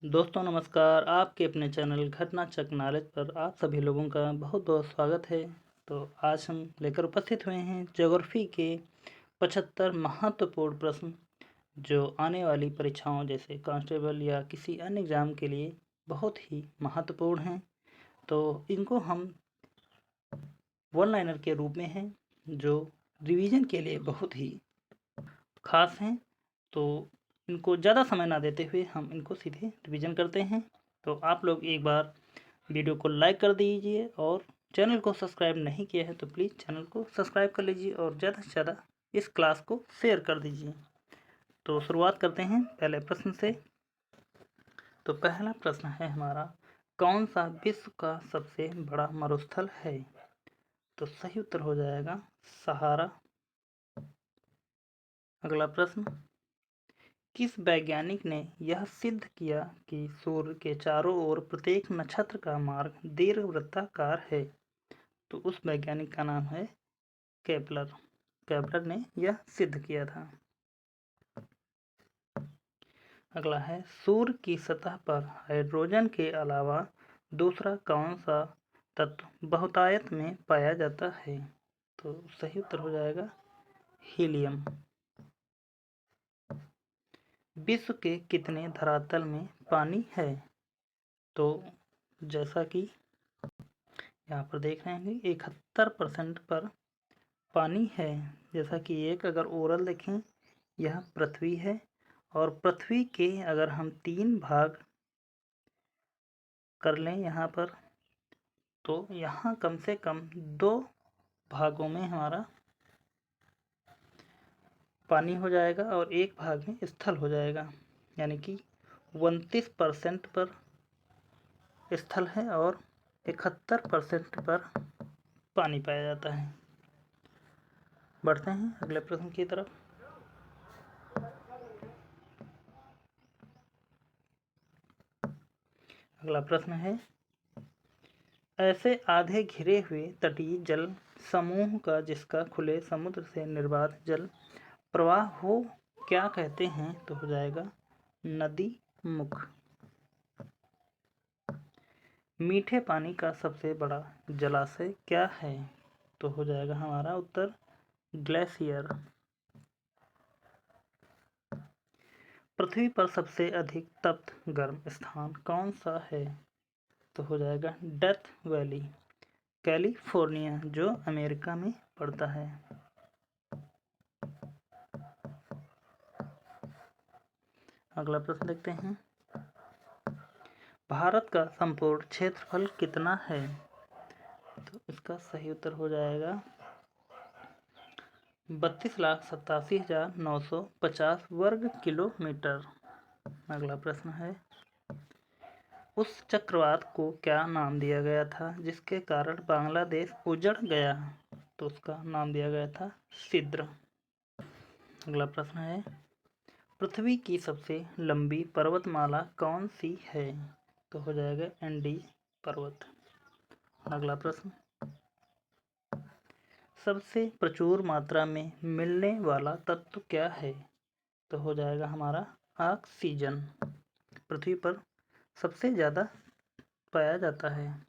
दोस्तों नमस्कार। आपके अपने चैनल घटना चक नॉलेज पर आप सभी लोगों का बहुत बहुत स्वागत है। तो आज हम लेकर उपस्थित हुए हैं ज्योग्राफी के 75 महत्वपूर्ण प्रश्न जो आने वाली परीक्षाओं जैसे कांस्टेबल या किसी अन्य एग्ज़ाम के लिए बहुत ही महत्वपूर्ण हैं। तो इनको हम वन लाइनर के रूप में हैं जो रिवीजन के लिए बहुत ही खास हैं। तो इनको ज़्यादा समय ना देते हुए हम इनको सीधे रिवीजन करते हैं। तो आप लोग एक बार वीडियो को लाइक कर दीजिए और चैनल को सब्सक्राइब नहीं किया है तो प्लीज़ चैनल को सब्सक्राइब कर लीजिए और ज़्यादा से ज़्यादा इस क्लास को शेयर कर दीजिए। तो शुरुआत करते हैं पहले प्रश्न से। तो पहला प्रश्न है हमारा, कौन सा विश्व का सबसे बड़ा मरुस्थल है? तो सही उत्तर हो जाएगा सहारा। अगला प्रश्न, किस वैज्ञानिक ने यह सिद्ध किया कि सूर्य के चारों ओर प्रत्येक नक्षत्र का मार्ग दीर्घवृत्ताकार है? तो उस वैज्ञानिक का नाम है केपलर। केपलर ने यह सिद्ध किया था। अगला है, सूर्य की सतह पर हाइड्रोजन के अलावा दूसरा कौन सा तत्व बहुतायत में पाया जाता है? तो सही उत्तर हो जाएगा हीलियम। विश्व के कितने धरातल में पानी है? तो जैसा कि यहाँ पर देख रहे हैं 71% पर पानी है। जैसा कि एक अगर ओरल देखें, यह पृथ्वी है और पृथ्वी के अगर हम 3 भाग कर लें यहाँ पर, तो यहाँ कम से कम 2 भागों में हमारा पानी हो जाएगा और एक भाग में स्थल हो जाएगा। यानी कि 29% पर स्थल है और 71% पर पानी पाया जाता है। बढ़ते हैं अगले प्रश्न की तरफ। अगला प्रश्न है, ऐसे आधे घिरे हुए तटीय जल समूह का जिसका खुले समुद्र से निर्बाध जल प्रवाह हो क्या कहते हैं? तो हो जाएगा नदी मुख। मीठे पानी का सबसे बड़ा जलाशय क्या है? तो हो जाएगा हमारा उत्तर ग्लेशियर। पृथ्वी पर सबसे अधिक तप्त गर्म स्थान कौन सा है? तो हो जाएगा डेथ वैली, कैलिफोर्निया, जो अमेरिका में पड़ता है। अगला प्रश्न देखते हैं, भारत का संपूर्ण क्षेत्रफल कितना है? तो इसका सही उत्तर हो जाएगा 32,87,950 वर्ग किलोमीटर। अगला प्रश्न है, उस चक्रवात को क्या नाम दिया गया था जिसके कारण बांग्लादेश उजड़ गया? तो उसका नाम दिया गया था सिद्र। अगला प्रश्न है, पृथ्वी की सबसे लंबी पर्वतमाला कौन सी है? तो हो जाएगा एंडीज पर्वत। अगला प्रश्न, सबसे प्रचुर मात्रा में मिलने वाला तत्व क्या है? तो हो जाएगा हमारा ऑक्सीजन। पृथ्वी पर सबसे ज़्यादा पाया जाता है।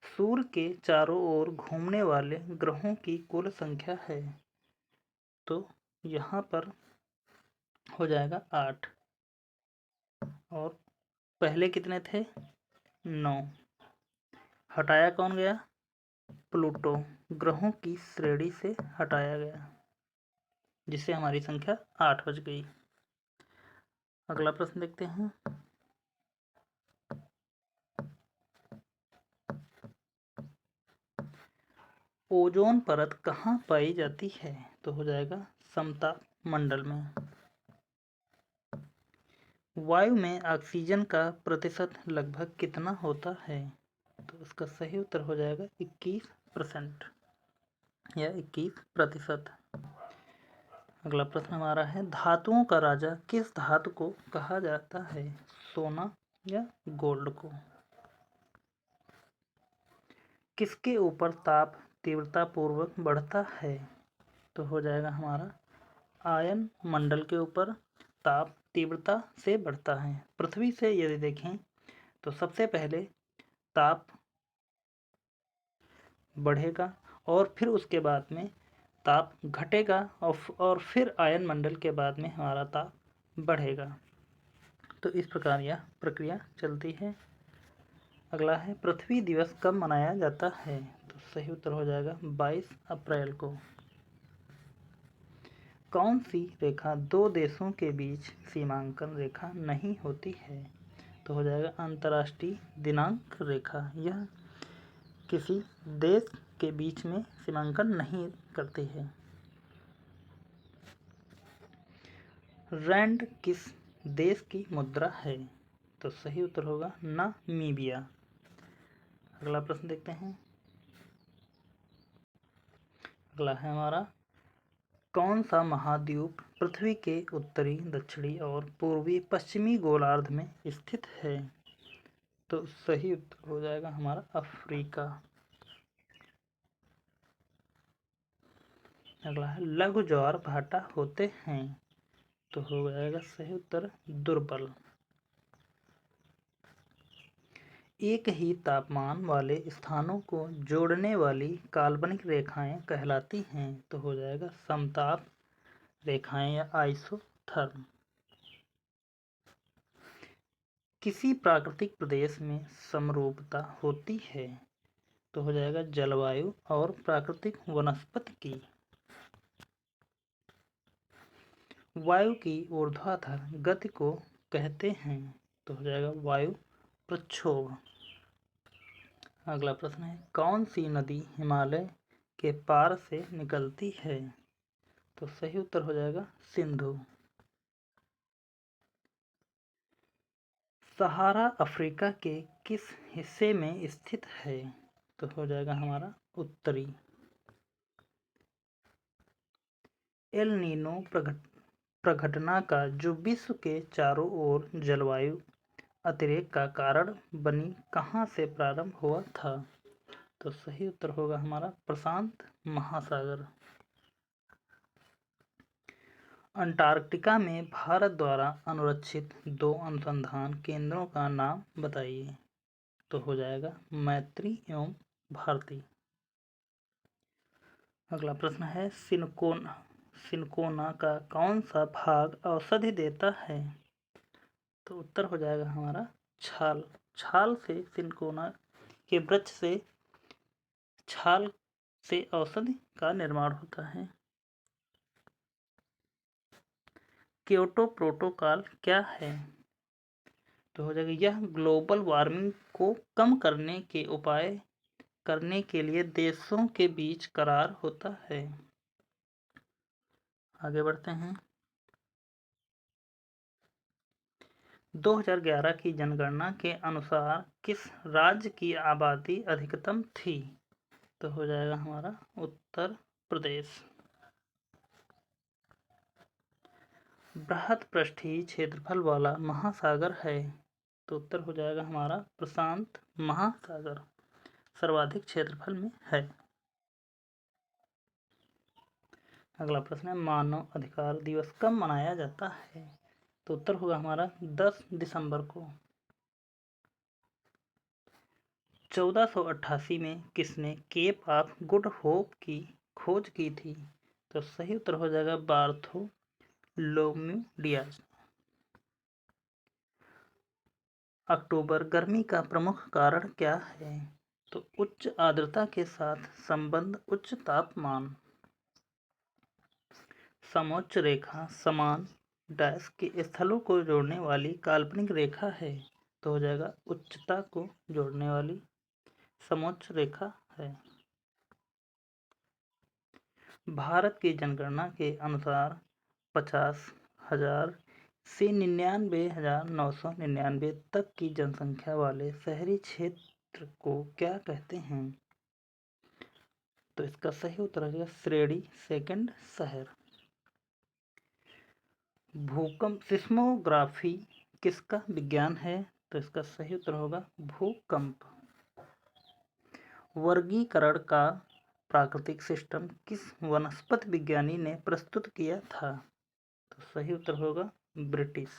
सूर्य के चारों ओर घूमने वाले ग्रहों की कुल संख्या है? तो यहाँ पर हो जाएगा 8 और पहले कितने थे? 9। हटाया कौन गया? प्लूटो ग्रहों की श्रेणी से हटाया गया, जिससे हमारी संख्या 8 बच गई। अगला प्रश्न देखते हैं, ओजोन परत कहाँ पाई जाती है? तो हो जाएगा समताप मंडल में। वायु में ऑक्सीजन का प्रतिशत लगभग कितना होता है? तो इसका सही उत्तर हो जाएगा 21% या 21%। अगला प्रश्न हमारा है, धातुओं का राजा किस धातु को कहा जाता है? सोना या गोल्ड को? किसके ऊपर ताप तीव्रता पूर्वक बढ़ता है? तो हो जाएगा हमारा आयन मंडल के ऊपर ताप तीव्रता से बढ़ता है। पृथ्वी से यदि देखें तो सबसे पहले ताप बढ़ेगा और फिर उसके बाद में ताप घटेगा और फिर आयन मंडल के बाद में हमारा ताप बढ़ेगा। तो इस प्रकार यह प्रक्रिया चलती है। अगला है पृथ्वी दिवस कब मनाया जाता है? तो सही उत्तर हो जाएगा 22 अप्रैल को। कौन सी रेखा दो देशों के बीच सीमांकन रेखा नहीं होती है? तो हो जाएगा अंतर्राष्ट्रीय दिनांक रेखा। यह किसी देश के बीच में सीमांकन नहीं करती है। रैंड किस देश की मुद्रा है? तो सही उत्तर होगा नामीबिया। अगला प्रश्न देखते हैं। अगला है हमारा कौन सा महाद्वीप पृथ्वी के उत्तरी, दक्षिणी और पूर्वी पश्चिमी गोलार्ध में स्थित है? तो सही उत्तर हो जाएगा हमारा अफ्रीका। अगला है लघु ज्वार भाटा होते हैं? तो हो जाएगा सही उत्तर दुर्बल। एक ही तापमान वाले स्थानों को जोड़ने वाली काल्पनिक रेखाएं कहलाती हैं? तो हो जाएगा समताप रेखाएं या आइसोथर्म। किसी प्राकृतिक प्रदेश में समरूपता होती है? तो हो जाएगा जलवायु और प्राकृतिक वनस्पति की। वायु की ऊर्ध्वाधर गति को कहते हैं? तो हो जाएगा वायु प्रक्षोभ। अगला प्रश्न है कौन सी नदी हिमालय के पार से निकलती है? तो सही उत्तर हो जाएगा सिंधु। सहारा अफ्रीका के किस हिस्से में स्थित है? तो हो जाएगा हमारा उत्तरी। एल नीनो प्रघटना का जो विश्व के चारों ओर जलवायु अतिरेक का कारण बनी कहाँ से प्रारंभ हुआ था? तो सही उत्तर होगा हमारा प्रशांत महासागर। अंटार्कटिका में भारत द्वारा अनुरक्षित 2 अनुसंधान केंद्रों का नाम बताइए। तो हो जाएगा मैत्री एवं भारती। अगला प्रश्न है सिनकोना का कौन सा भाग औषधि देता है? तो उत्तर हो जाएगा हमारा छाल। छाल से सिनकोना के वृक्ष से छाल से औषधि का निर्माण होता है। क्योटो प्रोटोकॉल क्या है? तो हो जाएगा यह ग्लोबल वार्मिंग को कम करने के उपाय करने के लिए देशों के बीच करार होता है। आगे बढ़ते हैं। 2011 की जनगणना के अनुसार किस राज्य की आबादी अधिकतम थी? तो हो जाएगा हमारा उत्तर प्रदेश। बृहद पृष्ठीय क्षेत्रफल वाला महासागर है? तो उत्तर हो जाएगा हमारा प्रशांत महासागर सर्वाधिक क्षेत्रफल में है। अगला प्रश्न है मानव अधिकार दिवस कब मनाया जाता है? तो उत्तर होगा हमारा 10 दिसंबर को। 1488 में किसने केप ऑफ गुड होप की खोज की थी? तो सही उत्तर हो जाएगा बार्थोलोम्यू डियाज। अक्टूबर गर्मी का प्रमुख कारण क्या है? तो उच्च आर्द्रता के साथ संबंध उच्च तापमान। समोच्च रेखा समान डैश के स्थलों को जोड़ने वाली काल्पनिक रेखा है? तो हो जाएगा उच्चता को जोड़ने वाली समोच्च रेखा है। भारत की जनगणना के अनुसार 50,000 से 99,999 तक की जनसंख्या वाले शहरी क्षेत्र को क्या कहते हैं? तो इसका सही उत्तर है श्रेणी सेकंड शहर। भूकंप सिस्मोग्राफी किसका विज्ञान है? तो इसका सही उत्तर होगा भूकंप। वर्गीकरण का प्राकृतिक सिस्टम किस वनस्पति विज्ञानी ने प्रस्तुत किया था? तो सही उत्तर होगा British.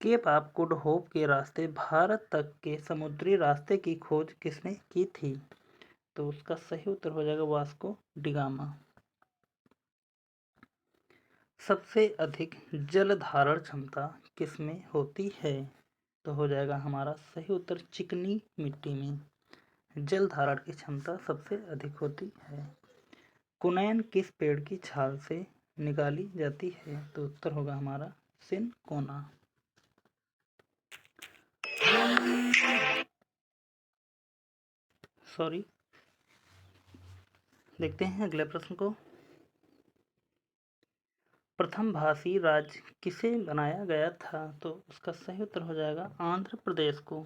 Cape of Good Hope के रास्ते भारत तक के समुद्री रास्ते की खोज किसने की थी? तो उसका सही उत्तर हो जाएगा वास्को डिगामा। सबसे अधिक जल धारण क्षमता किसमें होती है? तो हो जाएगा हमारा सही उत्तर चिकनी मिट्टी में जल धारण की क्षमता सबसे अधिक होती है। कुनैन किस पेड़ की छाल से निकाली जाती है? तो उत्तर होगा हमारा सिनकोना। सॉरी, देखते हैं अगले प्रश्न को। प्रथम भाषी राज्य किसे बनाया गया था? तो उसका सही उत्तर हो जाएगा आंध्र प्रदेश को।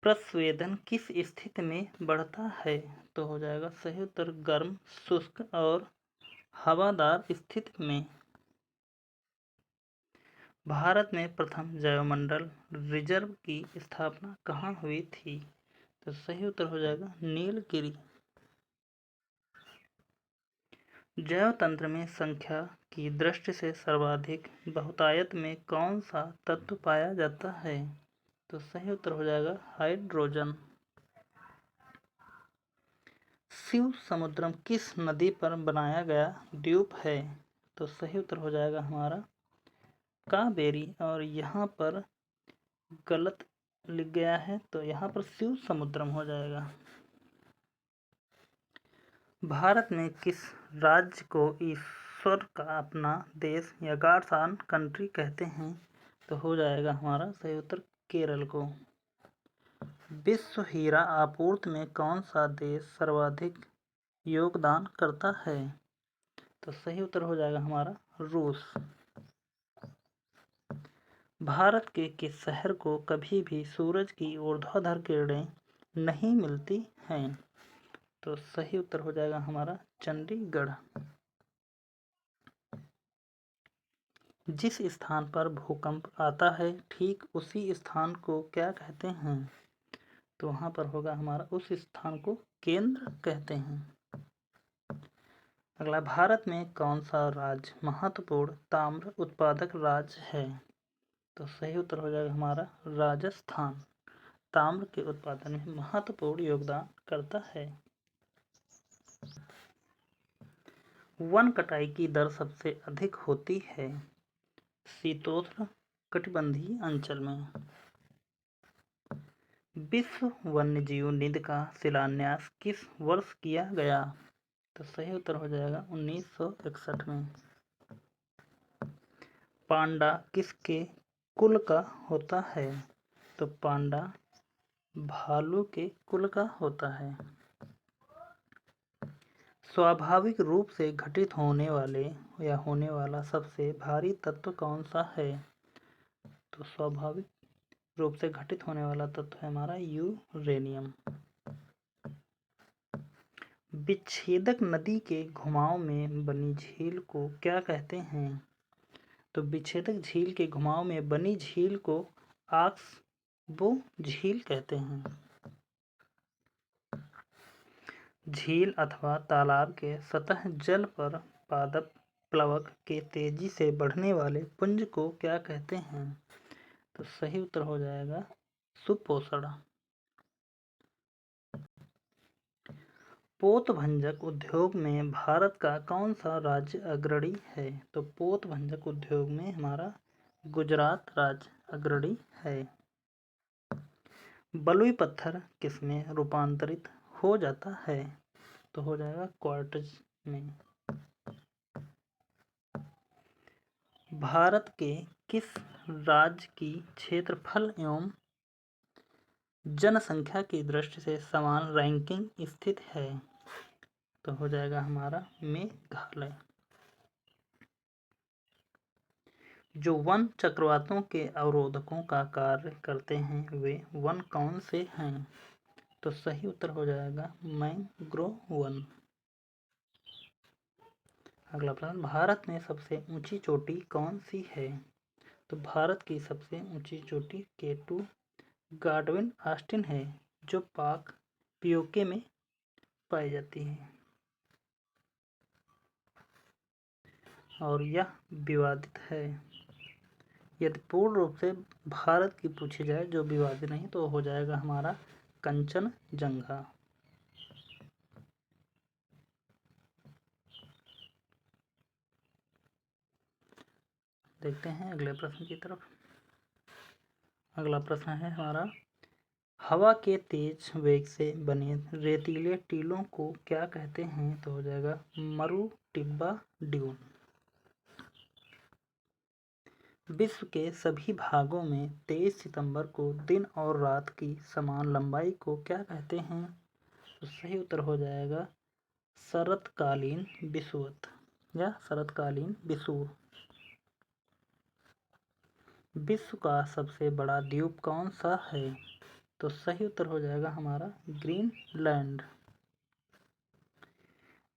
प्रस्वेदन किस स्थिति में बढ़ता है? तो हो जाएगा सही उत्तर गर्म, शुष्क और हवादार स्थिति में। भारत में प्रथम जैवमंडल रिजर्व की स्थापना कहाँ हुई थी? तो सही उत्तर हो जाएगा नीलगिरी। जैव तंत्र में संख्या की दृष्टि से सर्वाधिक बहुतायत में कौन सा तत्व पाया जाता है? तो सही उत्तर हो जाएगा हाइड्रोजन। शिव समुद्रम किस नदी पर बनाया गया द्वीप है? तो सही उत्तर हो जाएगा हमारा कावेरी। और यहाँ पर गलत लिख गया है, तो यहाँ पर शिव समुद्रम हो जाएगा। भारत में किस राज्य को ईश्वर का अपना देश या गॉड्स कंट्री कहते हैं? तो हो जाएगा हमारा सही उत्तर केरल को। विश्व हीरा आपूर्ति में कौन सा देश सर्वाधिक योगदान करता है? तो सही उत्तर हो जाएगा हमारा रूस। भारत के किस शहर को कभी भी सूरज की ऊर्ध्वाधर किरणें नहीं मिलती हैं? तो सही उत्तर हो जाएगा हमारा चंडीगढ़। जिस स्थान पर भूकंप आता है ठीक उसी स्थान को क्या कहते हैं? तो वहाँ पर होगा हमारा उस स्थान को केंद्र कहते हैं। अगला, भारत में कौन सा राज्य महत्वपूर्ण ताम्र उत्पादक राज्य है? तो सही उत्तर हो जाएगा हमारा राजस्थान। ताम्र के उत्पादन में महत्वपूर्ण योगदान करता है। वन कटाई की दर सबसे अधिक होती है शीतोष्ण कटिबंधीय अंचल में। विश्व वन्यजीव निधि का शिलान्यास किस वर्ष किया गया? तो सही उत्तर हो जाएगा 1961 में। पांडा किसके कुल का होता है? तो पांडा भालू के कुल का होता है। स्वाभाविक रूप से घटित होने वाले या होने वाला सबसे भारी तत्व कौन सा है? तो स्वाभाविक रूप से घटित होने वाला तत्व है हमारा यूरेनियम। विच्छेदक नदी के घुमाव में बनी झील को क्या कहते हैं? तो विच्छेदक झील के घुमाव में बनी झील को ऑक्सबो झील कहते हैं। झील अथवा तालाब के सतह जल पर पादप प्लवक के तेजी से बढ़ने वाले पुंज को क्या कहते हैं? तो सही उत्तर हो जाएगा सुपोषण। पोतभंजक उद्योग में भारत का कौन सा राज्य अग्रणी है? तो पोतभंजक उद्योग में हमारा गुजरात राज्य अग्रणी है। बलुई पत्थर किसमें रूपांतरित हो जाता है? तो हो जाएगा क्वार्ट्ज में। भारत के किस राज्य की क्षेत्रफल एवं जनसंख्या की दृष्टि से समान रैंकिंग स्थित है? तो हो जाएगा हमारा मेघालय। जो वन चक्रवातों के अवरोधकों का कार्य करते हैं वे वन कौन से हैं? तो सही उत्तर हो जाएगा मैंग्रोव वन। अगला प्रश्न, भारत में सबसे ऊंची चोटी कौन सी है? तो भारत की सबसे ऊंची चोटी K2 गॉडविन ऑस्टिन है जो पाक पीओके में पाई जाती है। और यह विवादित है। यदि पूर्ण रूप से भारत की पूछी जाए जो विवादित नहीं, तो हो जाएगा हमारा कंचनजंगा। देखते हैं अगले प्रश्न की तरफ। अगला प्रश्न है हमारा, हवा के तेज वेग से बने रेतीले टीलों को क्या कहते हैं? तो हो जाएगा मरु टिब्बा ड्यून। विश्व के सभी भागों में 23 सितंबर को दिन और रात की समान लंबाई को क्या कहते हैं? तो सही उत्तर हो जाएगा शरतकालीन विषुवत या शरतकालीन विषुव। विश्व का सबसे बड़ा द्वीप कौन सा है? तो सही उत्तर हो जाएगा हमारा ग्रीनलैंड।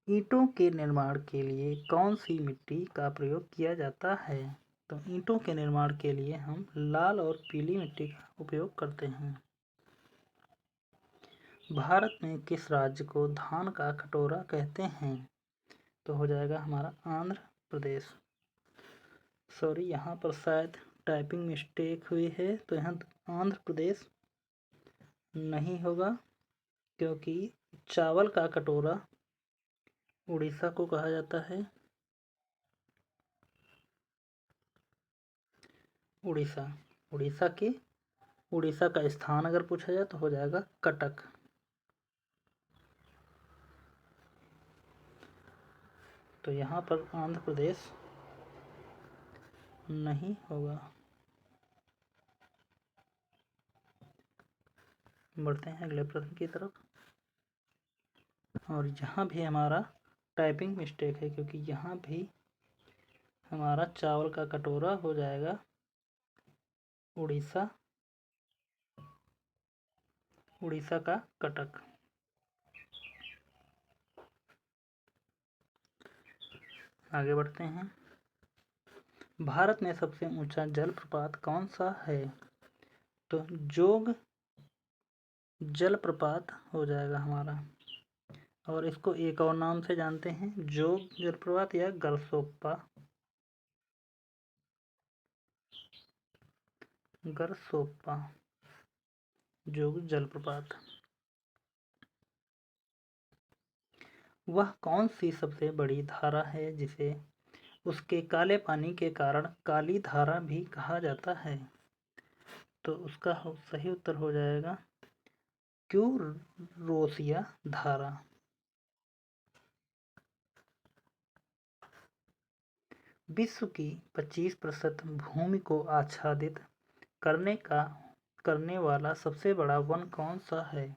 ईंटों के निर्माण के लिए कौन सी मिट्टी का प्रयोग किया जाता है? तो ईंटों के निर्माण के लिए हम लाल और पीली मिट्टी का उपयोग करते हैं। भारत में किस राज्य को धान का कटोरा कहते हैं? तो हो जाएगा हमारा आंध्र प्रदेश। सॉरी, यहाँ पर शायद टाइपिंग मिस्टेक हुई है, तो यहाँ आंध्र प्रदेश नहीं होगा, क्योंकि चावल का कटोरा उड़ीसा को कहा जाता है। उड़ीसा का स्थान अगर पूछा जाए तो हो जाएगा कटक। तो यहाँ पर आंध्र प्रदेश नहीं होगा। बढ़ते हैं अगले प्रश्न की तरफ। और यहाँ भी हमारा टाइपिंग मिस्टेक है, क्योंकि यहाँ भी हमारा चावल का कटोरा हो जाएगा उड़ीसा का कटक। आगे बढ़ते हैं। भारत में सबसे ऊंचा जलप्रपात कौन सा है? तो जोग जलप्रपात हो जाएगा हमारा, और इसको एक और नाम से जानते हैं, जोग जलप्रपात या गरसोप्पा। जोग जलप्रपात। वह कौन सी सबसे बड़ी धारा है जिसे उसके काले पानी के कारण काली धारा भी कहा जाता है? तो उसका सही उत्तर हो जाएगा क्यूरोसिया धारा। विश्व की 25% भूमि को आच्छादित करने वाला सबसे बड़ा वन कौन सा है?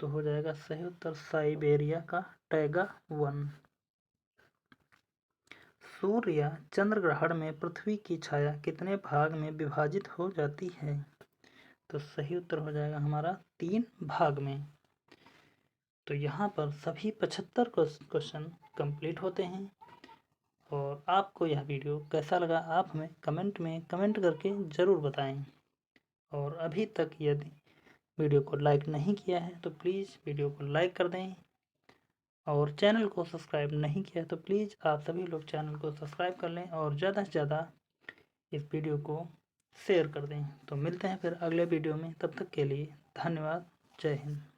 तो हो जाएगा सही उत्तर साइबेरिया का टैगा वन। सूर्य या चंद्र ग्रहण में पृथ्वी की छाया कितने भाग में विभाजित हो जाती है? तो सही उत्तर हो जाएगा हमारा 3 भाग में। तो यहाँ पर सभी 75 क्वेश्चन कंप्लीट होते हैं। और आपको यह वीडियो कैसा लगा आप हमें कमेंट में कमेंट करके ज़रूर बताएं। और अभी तक यदि वीडियो को लाइक नहीं किया है तो प्लीज़ वीडियो को लाइक कर दें, और चैनल को सब्सक्राइब नहीं किया तो प्लीज़ आप सभी लोग चैनल को सब्सक्राइब कर लें और ज़्यादा से ज़्यादा इस वीडियो को शेयर कर दें। तो मिलते हैं फिर अगले वीडियो में, तब तक के लिए धन्यवाद। जय हिंद।